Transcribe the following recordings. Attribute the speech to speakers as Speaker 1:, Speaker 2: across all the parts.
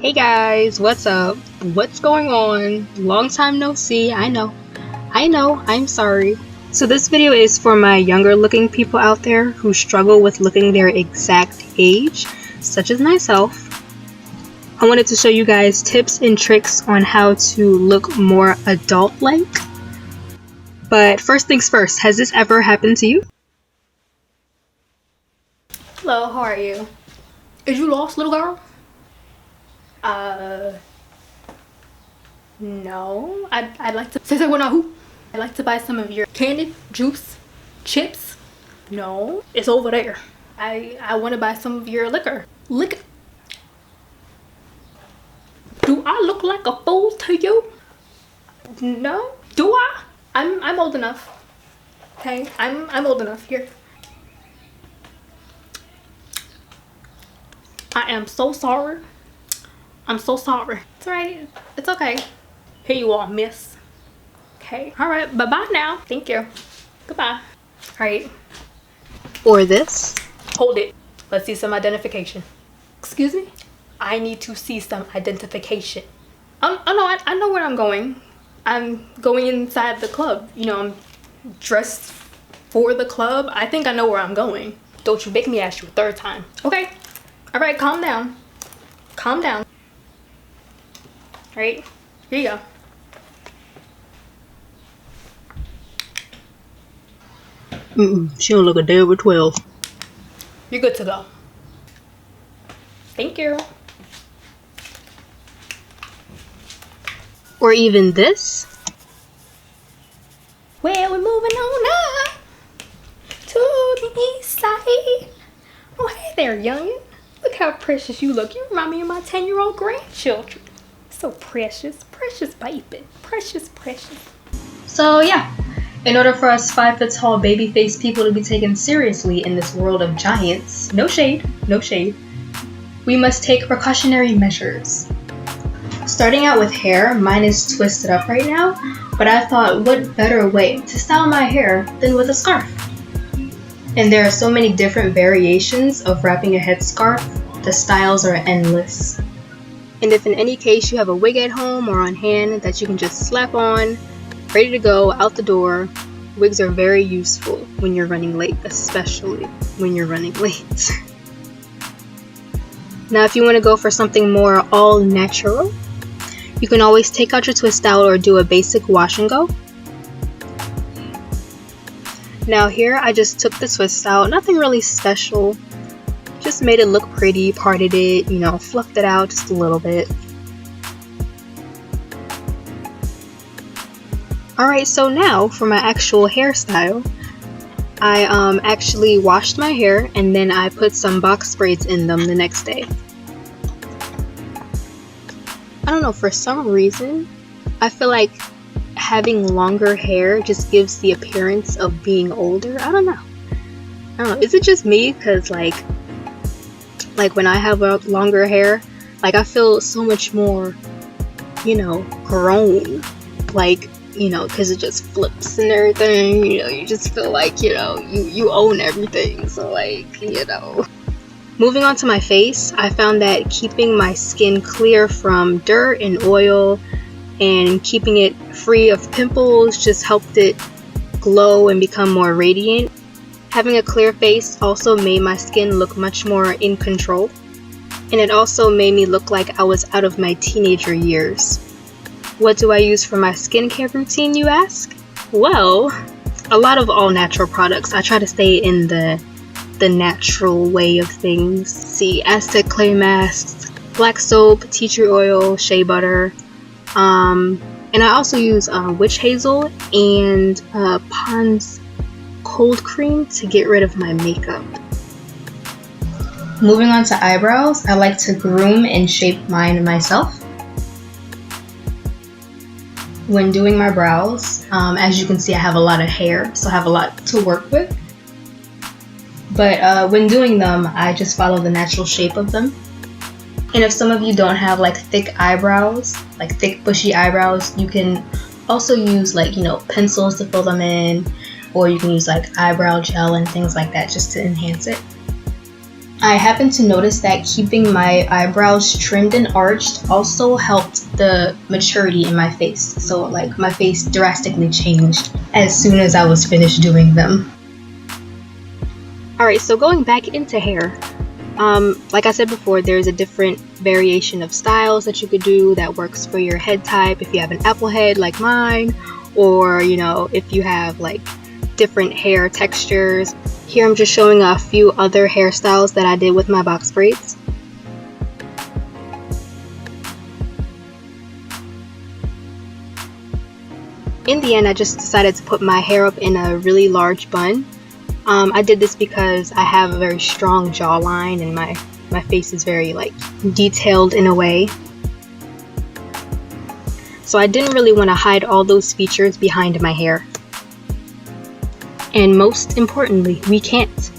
Speaker 1: Hey guys, what's up? What's going on? Long time no see. I know, I'm sorry. So this video is for my younger looking people out there who struggle with looking their exact age, such as myself. I wanted to show you guys tips and tricks on how to look more adult-like. But first things first, has this ever happened to you?
Speaker 2: Hello, how are you? Is you lost, little girl? No. I'd like to say what now who? I'd like to buy some of your candy, juice, chips. No, it's over there. I want to buy some of your liquor. Liquor. Do I look like a fool to you? No. Do I? I'm old enough. Okay, I'm old enough. Here. I am so sorry. I'm so sorry. It's alright. It's okay. Here you are, miss. Okay. Alright. Bye-bye now. Thank you. Goodbye. Alright.
Speaker 1: Or this?
Speaker 2: Hold it. Let's see some identification. Excuse me? I need to see some identification. Oh no, I know where I'm going. I'm going inside the club. You know, I'm dressed for the club. I think I know where I'm going. Don't you make me ask you a third time. Okay? Alright, calm down. Calm down. Alright, here you go.
Speaker 1: She don't look a day over 12.
Speaker 2: You're good to go. Thank you.
Speaker 1: Or even this?
Speaker 2: Well, we're moving on up to the east side. Oh, hey there, youngin'. Look how precious you look. You remind me of my 10-year-old grandchildren. So precious, precious baby. Precious, precious.
Speaker 1: So yeah, in order for us 5-foot-tall baby-faced people to be taken seriously in this world of giants, no shade, we must take precautionary measures. Starting out with hair, mine is twisted up right now, but I thought what better way to style my hair than with a scarf. And there are so many different variations of wrapping a headscarf, the styles are endless. And if in any case you have a wig at home or on hand that you can just slap on, ready to go, out the door, wigs are very useful when you're running late, especially when you're running late. Now if you want to go for something more all natural, you can always take out your twist out or do a basic wash and go. Now here I just took the twist out, nothing really special, just made it look pretty, parted it, you know, fluffed it out just a little bit. Alright, so now for my actual hairstyle, I actually washed my hair and then I put some box braids in them the next day. I don't know, for some reason, I feel like having longer hair just gives the appearance of being older. I don't know. Is it just me? Because like when I have longer hair, like I feel so much more, you know, grown. Like, you know, because it just flips and everything. You know, you just feel like, you know, you own everything. So like, you know. Moving on to my face, I found that keeping my skin clear from dirt and oil and keeping it free of pimples just helped it glow and become more radiant. Having a clear face also made my skin look much more in control, and it also made me look like I was out of my teenager years. What do I use for my skincare routine, you ask? Well, a lot of all natural products. I try to stay in the natural way of things. See, Aztec clay masks, black soap, tea tree oil, shea butter, and I also use witch hazel and Pond's cold cream to get rid of my makeup. Moving on to eyebrows, I like to groom and shape mine myself. When doing my brows, as you can see, I have a lot of hair, so I have a lot to work with. But when doing them, I just follow the natural shape of them. And if some of you don't have like thick eyebrows, like thick bushy eyebrows, you can also use like, you know, pencils to fill them in, or you can use like eyebrow gel and things like that just to enhance it. I happened to notice that keeping my eyebrows trimmed and arched also helped the maturity in my face. So like my face drastically changed as soon as I was finished doing them. Alright, so going back into hair. Like I said before, there's a different variation of styles that you could do that works for your head type. If you have an apple head like mine, or you know, if you have like different hair textures. Here I'm just showing a few other hairstyles that I did with my box braids. In the end, I just decided to put my hair up in a really large bun. I did this because I have a very strong jawline and my face is very like detailed in a way. So I didn't really want to hide all those features behind my hair. And most importantly, we can't.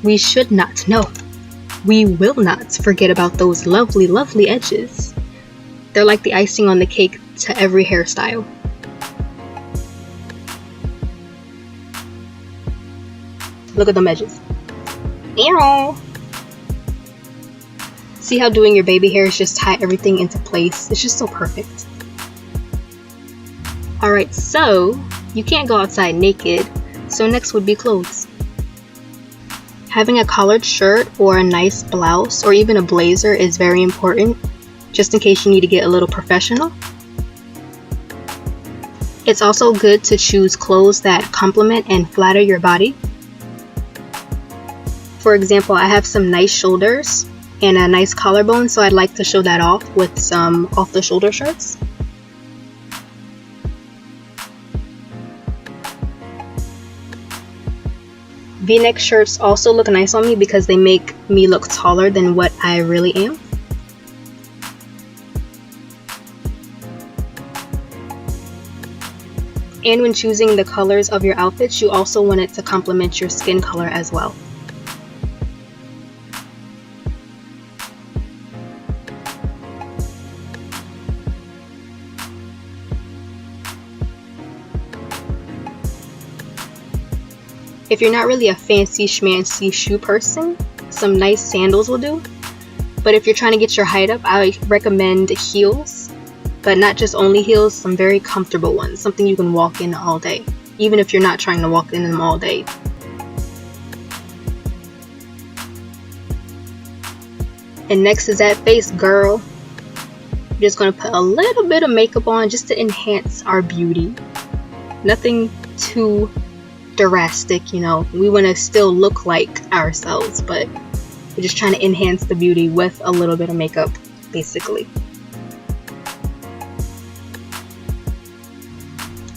Speaker 1: We should not. No. We will not forget about those lovely, lovely edges. They're like the icing on the cake to every hairstyle. Look at them edges. Ew. See how doing your baby hairs just tie everything into place? It's just so perfect. Alright, so you can't go outside naked. So next would be clothes. Having a collared shirt or a nice blouse or even a blazer is very important, just in case you need to get a little professional. It's also good to choose clothes that complement and flatter your body. For example, I have some nice shoulders and a nice collarbone, so I'd like to show that off with some off-the-shoulder shirts. V-neck shirts also look nice on me because they make me look taller than what I really am. And when choosing the colors of your outfits, you also want it to complement your skin color as well. If you're not really a fancy schmancy shoe person, some nice sandals will do. But if you're trying to get your height up, I recommend heels. But not just only heels, some very comfortable ones. Something you can walk in all day, even if you're not trying to walk in them all day. And next is that face, girl. I'm just going to put a little bit of makeup on just to enhance our beauty. Nothing too drastic, you know. We want to still look like ourselves, but we're just trying to enhance the beauty with a little bit of makeup, basically.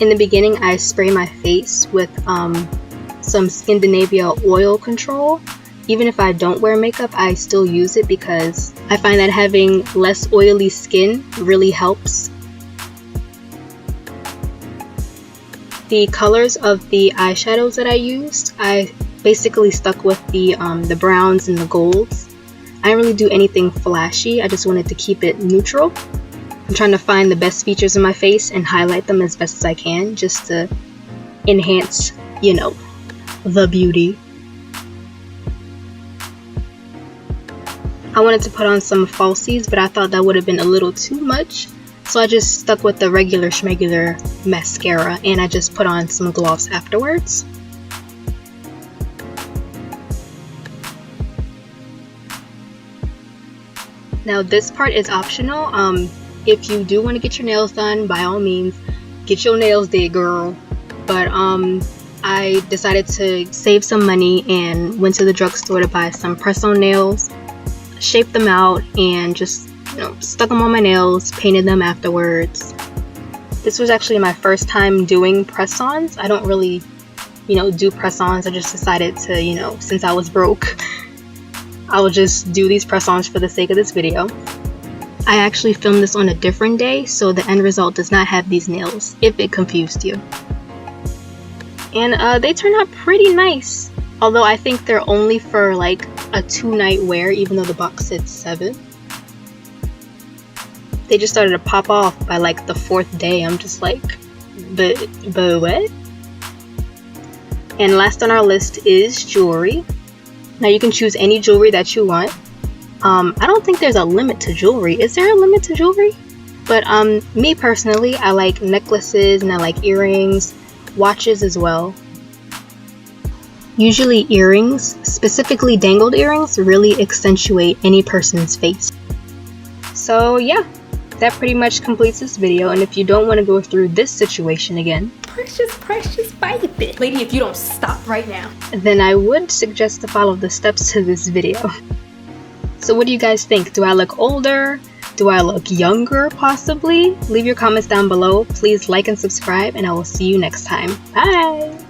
Speaker 1: In the beginning, I spray my face with some Scandinavia oil control. Even if I don't wear makeup, I still use it because I find that having less oily skin really helps. The colors of the eyeshadows that I used, I basically stuck with the browns and the golds. I didn't really do anything flashy, I just wanted to keep it neutral. I'm trying to find the best features in my face and highlight them as best as I can just to enhance, you know, the beauty. I wanted to put on some falsies, but I thought that would have been a little too much. So I just stuck with the regular schmegular mascara and I just put on some gloss afterwards. Now this part is optional. If you do want to get your nails done, by all means, get your nails did, girl. But I decided to save some money and went to the drugstore to buy some press-on nails, shaped them out, and just stuck them on my nails, painted them afterwards. This was actually my first time doing press-ons. I don't really, do press-ons. I just decided to, since I was broke, I will just do these press-ons for the sake of this video. I actually filmed this on a different day, so the end result does not have these nails, if it confused you. And they turned out pretty nice. Although I think they're only for like a 2-night wear, even though the box said 7. They just started to pop off by like the 4th day. I'm just like, but what? And last on our list is jewelry. Now you can choose any jewelry that you want. I don't think there's a limit to jewelry. Is there a limit to jewelry? But me personally, I like necklaces and I like earrings, watches as well. Usually earrings, specifically dangled earrings, really accentuate any person's face. So yeah, that pretty much completes this video, and if you don't want to go through this situation again,
Speaker 2: precious baby, lady, if you don't stop right now,
Speaker 1: then I would suggest to follow the steps to this video. So what do you guys think? Do I look older? Do I look younger possibly? Leave your comments down below. Please like and subscribe, and I will see you next time. Bye!